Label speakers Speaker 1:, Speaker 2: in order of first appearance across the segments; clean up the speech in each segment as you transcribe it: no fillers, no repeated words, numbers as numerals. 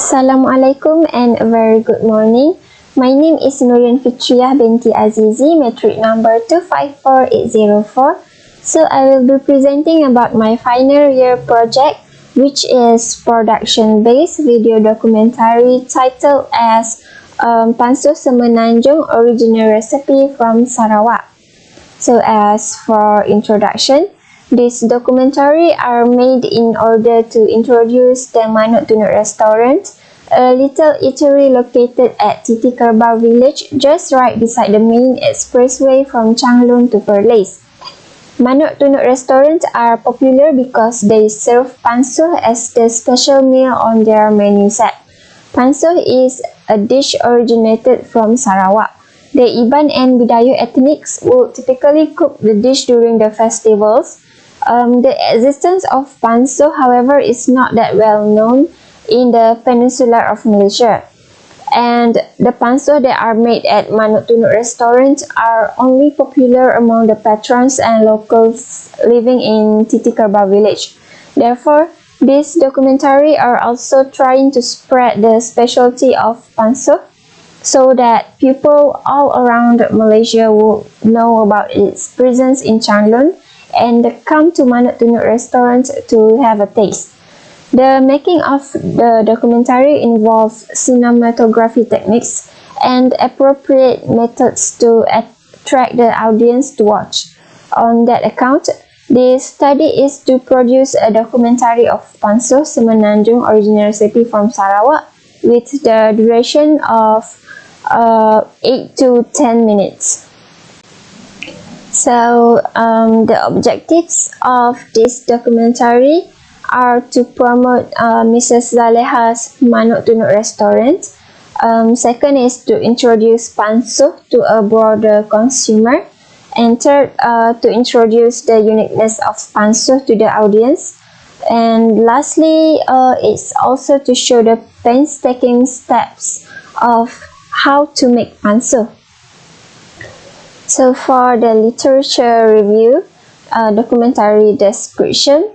Speaker 1: Assalamualaikum and a very good morning. My name is Nurin FITRIAH binti AZIZIE, metric number 254804. So I will be presenting about my final year project, which is production-based video documentary titled as Panso Semenanjung Original Recipe from Sarawak. So as for introduction, this documentary are made in order to introduce the Manuk Tunuk restaurant, a little eatery located at Titi Kerbau village just right beside the main expressway from Changlun to Perlis. Manuk Tunuk restaurants are popular because they serve panso as the special meal on their menu set. Panso is a dish originated from Sarawak. The Iban and Bidayu ethnics would typically cook the dish during the festivals. The existence of panso, however, is not that well known in the peninsula of Malaysia. And the panso that are made at Manuk Tunuk restaurants are only popular among the patrons and locals living in Titi Kerbau village. Therefore, this documentary are also trying to spread the specialty of panso so that people all around Malaysia will know about its presence in Changlun and come to Manuk Tunuk restaurant to have a taste. The making of the documentary involves cinematography techniques and appropriate methods to attract the audience to watch. On that account, the study is to produce a documentary of Panso Semenanjung Original Recipe from Sarawak with the duration of 8 to 10 minutes. So the objectives of this documentary are to promote Mrs. Zaleha's Manuk Tunuk restaurant. Second is to introduce panso to a broader consumer. And third, to introduce the uniqueness of panso to the audience. And lastly, it's also to show the painstaking steps of how to make panso. So for the literature review, documentary description,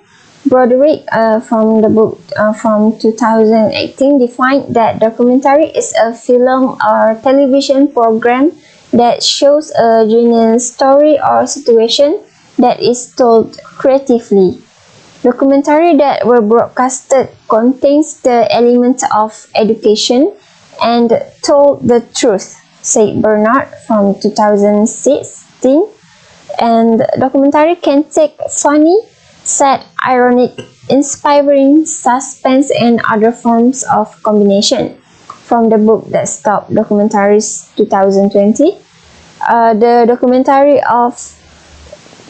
Speaker 1: Broderick from the book from 2018 defined that documentary is a film or television program that shows a genuine story or situation that is told creatively. Documentary that were broadcasted contains the element of education and told the truth, said Bernard from 2016. And documentary can take funny, sad, ironic, inspiring, suspense, and other forms of combination. From the book that stopped documentaries 2020,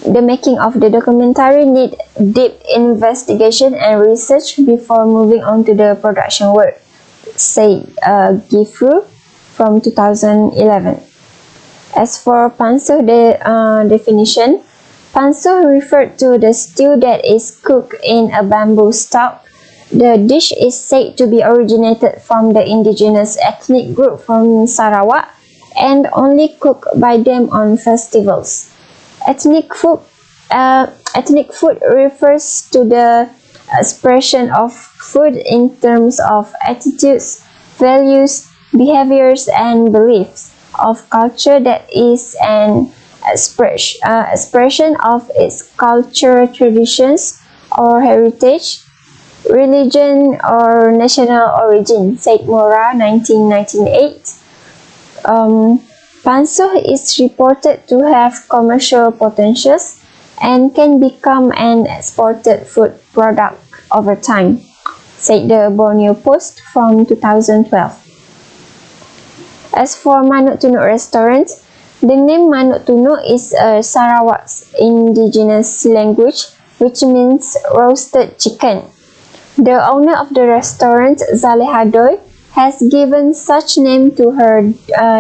Speaker 1: the making of the documentary need deep investigation and research before moving on to the production work, said Gifru from 2011. As for panso, the definition, panso referred to the stew that is cooked in a bamboo stock. The dish is said to be originated from the indigenous ethnic group from Sarawak and only cooked by them on festivals. Ethnic food refers to the expression of food in terms of attitudes, values, behaviors, and beliefs of culture that is an expression of its culture, traditions, or heritage, religion, or national origin, said Mora, 1998. Panso is reported to have commercial potentials and can become an exported food product over time, said the Borneo Post from 2012. As for Manuk Tunuk restaurant, the name Manuk Tunuk is a Sarawak's indigenous language, which means roasted chicken. The owner of the restaurant, Zaleha Doi, has given such name to her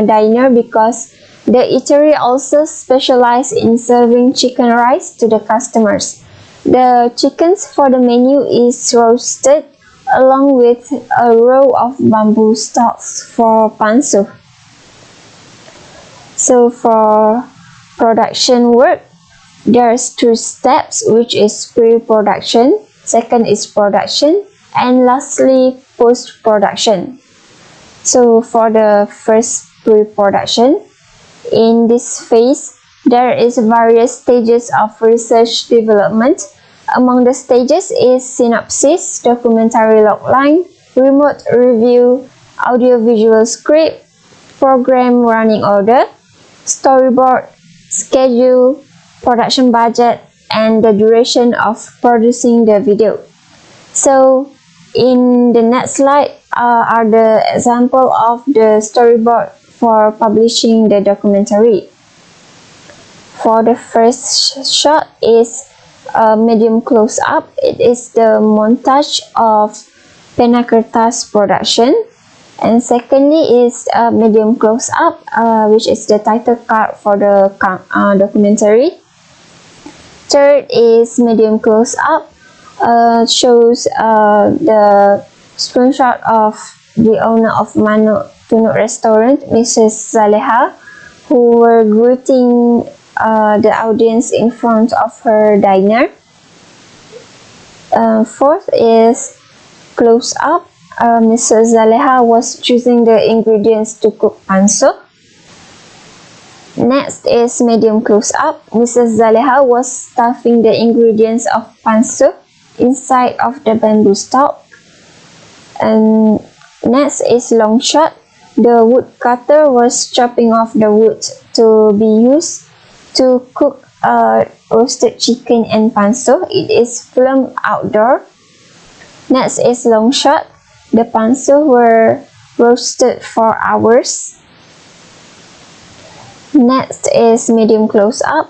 Speaker 1: diner because the eatery also specializes in serving chicken rice to the customers. The chickens for the menu is roasted along with a row of bamboo stalks for panso. So for production work, there's two steps, which is pre-production, second is production, and lastly post-production. So for the first pre-production, in this phase, there is various stages of research development. Among the stages is synopsis, documentary logline, remote review, audio-visual script, program running order, storyboard, schedule, production budget, and the duration of producing the video. So in the next slide are the example of the storyboard for publishing the documentary. For the first shot is a medium close-up. It is the montage of Penakertas production. And secondly is a medium close-up, which is the title card for the documentary. Third is medium close-up, shows the screenshot of the owner of Manuk Tunuk restaurant, Mrs. Zaleha, who were greeting the audience in front of her diner. Fourth is close-up. Mrs. Zaleha was choosing the ingredients to cook panso. Next is medium close-up. Mrs. Zaleha was stuffing the ingredients of panso inside of the bamboo stalk. And next is long shot. The woodcutter was chopping off the wood to be used to cook roasted chicken and panso. It is filmed outdoor. Next is long shot. The panso were roasted for hours. Next is medium close-up.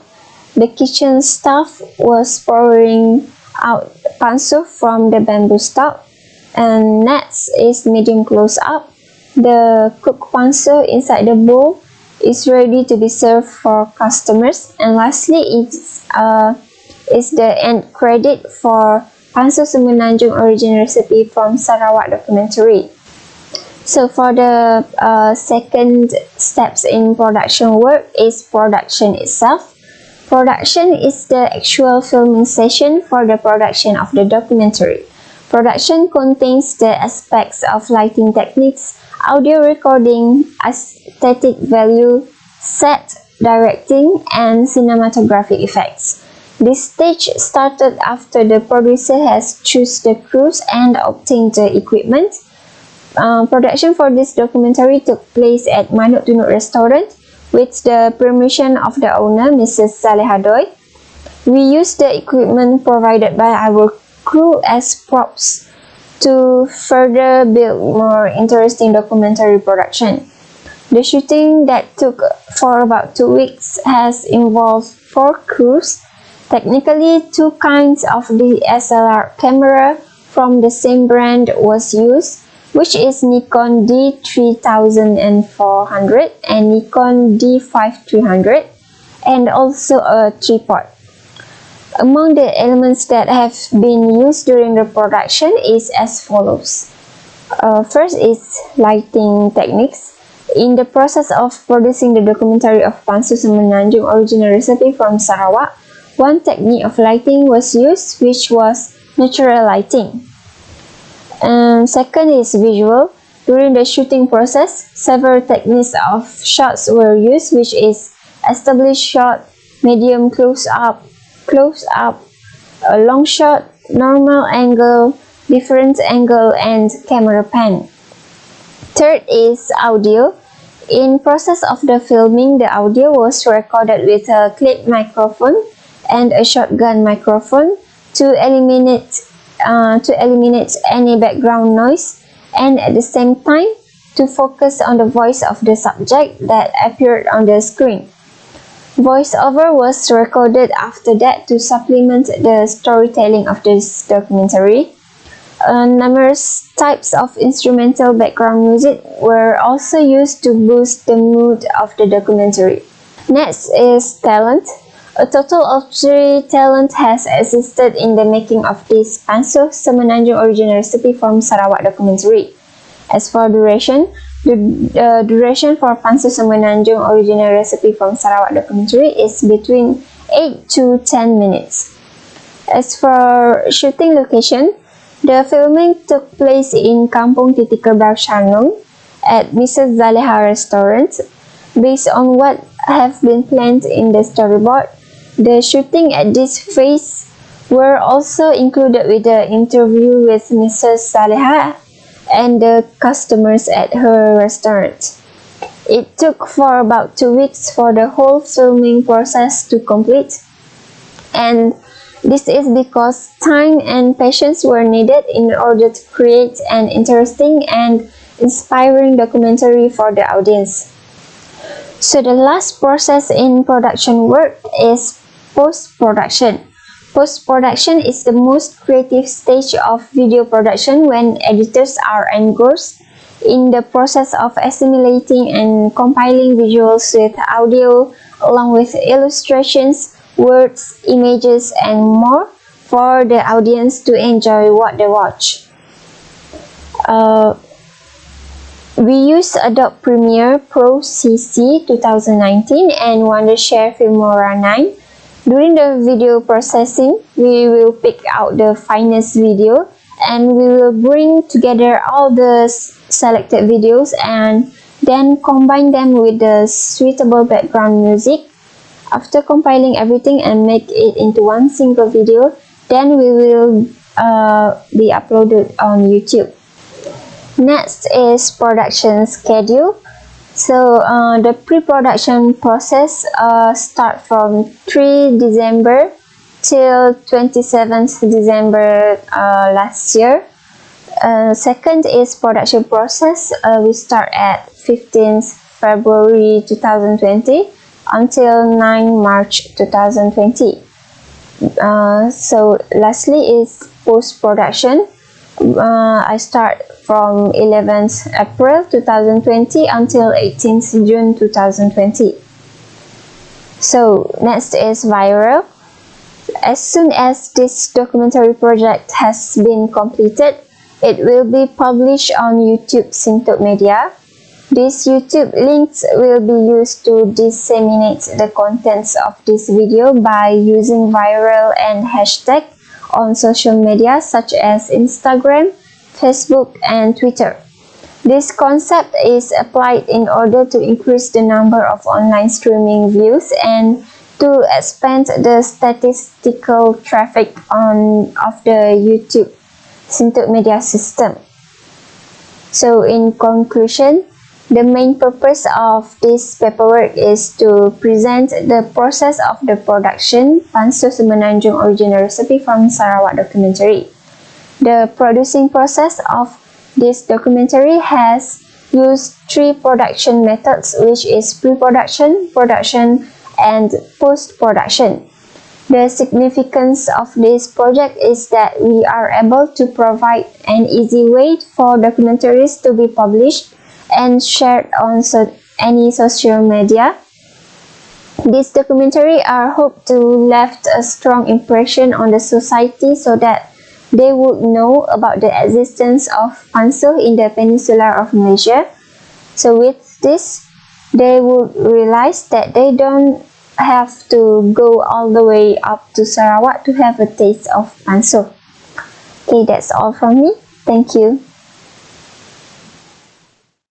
Speaker 1: The kitchen staff was pouring out panso from the bamboo stalk. And next is medium close-up. The cooked panso inside the bowl is ready to be served for customers. And lastly is the end credit for Panso Semenanjung original recipe from Sarawak documentary. So for the second steps in production work is production itself. Production is the actual filming session for the production of the documentary. Production contains the aspects of lighting techniques, audio recording, aesthetic value, set, directing, and cinematographic effects. This stage started after the producer has chosen the crews and obtained the equipment. Production for this documentary took place at Manuk Tunuk restaurant with the permission of the owner, Mrs. Zaleha. We used the equipment provided by our crew as props to further build more interesting documentary production. The shooting that took for about 2 weeks has involved 4 crews. Technically, 2 kinds of DSLR camera from the same brand was used, which is Nikon D3400 and Nikon D5300, and also a tripod. Among the elements that have been used during the production is as follows. First is lighting techniques. In the process of producing the documentary of Panso Semenanjung original recipe from Sarawak, one technique of lighting was used, which was natural lighting. Second is visual. During the shooting process, several techniques of shots were used, which is established shot, medium close-up, a long shot, normal angle, different angle, and camera pan. Third is audio. In process of the filming, the audio was recorded with a clip microphone and a shotgun microphone to eliminate any background noise, and at the same time to focus on the voice of the subject that appeared on the screen. Voiceover was recorded after that to supplement the storytelling of this documentary. Numerous types of instrumental background music were also used to boost the mood of the documentary. Next is talent. A total of 3 talent has assisted in the making of this Panso Semenanjung original recipe from Sarawak documentary. As for duration, the duration for Panso Semenanjung original recipe from Sarawak documentary is between 8 to 10 minutes. As for shooting location, The filming took place in Kampung Titik Kerbau Shanung at Mrs. Zaleha restaurant. Based on what have been planned in the storyboard, the shooting at this phase were also included with the interview with Mrs. Zaleha and the customers at her restaurant. It took for about 2 weeks for the whole filming process to complete, and this is because time and patience were needed in order to create an interesting and inspiring documentary for the audience. So the last process in production work is post-production. Post-production is the most creative stage of video production when editors are engrossed in the process of assimilating and compiling visuals with audio along with illustrations, words, images, and more for the audience to enjoy what they watch. We use Adobe Premiere Pro CC 2019 and Wondershare Filmora 9. During the video processing, we will pick out the finest video and we will bring together all the selected videos and then combine them with the suitable background music. After compiling everything and make it into one single video, then we will be uploaded on YouTube. Next is production schedule. So the pre-production process start from 3 December till 27th December last year. Second is production process. We start at 15th February 2020 until 9 March 2020. So lastly is post-production. I start from 11th April 2020 until 18th June 2020. So next is viral. As soon as this documentary project has been completed, it will be published on YouTube Sintuk Media. These YouTube links will be used to disseminate the contents of this video by using viral and hashtag on social media such as Instagram, Facebook, and Twitter. This concept is applied in order to increase the number of online streaming views and to expand the statistical traffic of the YouTube Sintuk Media system. So in conclusion, the main purpose of this paperwork is to present the process of the production Pansu Semenanjung Original Recipe from Sarawak documentary. The producing process of this documentary has used 3 production methods, which is pre-production, production, and post-production. The significance of this project is that we are able to provide an easy way for documentaries to be published and shared on any social media. This documentary are hoped to left a strong impression on the society so that they would know about the existence of Pansu in the peninsula of Malaysia. So with this, they would realize that they don't have to go all the way up to Sarawak to have a taste of Pansu. Okay, that's all from me. Thank you.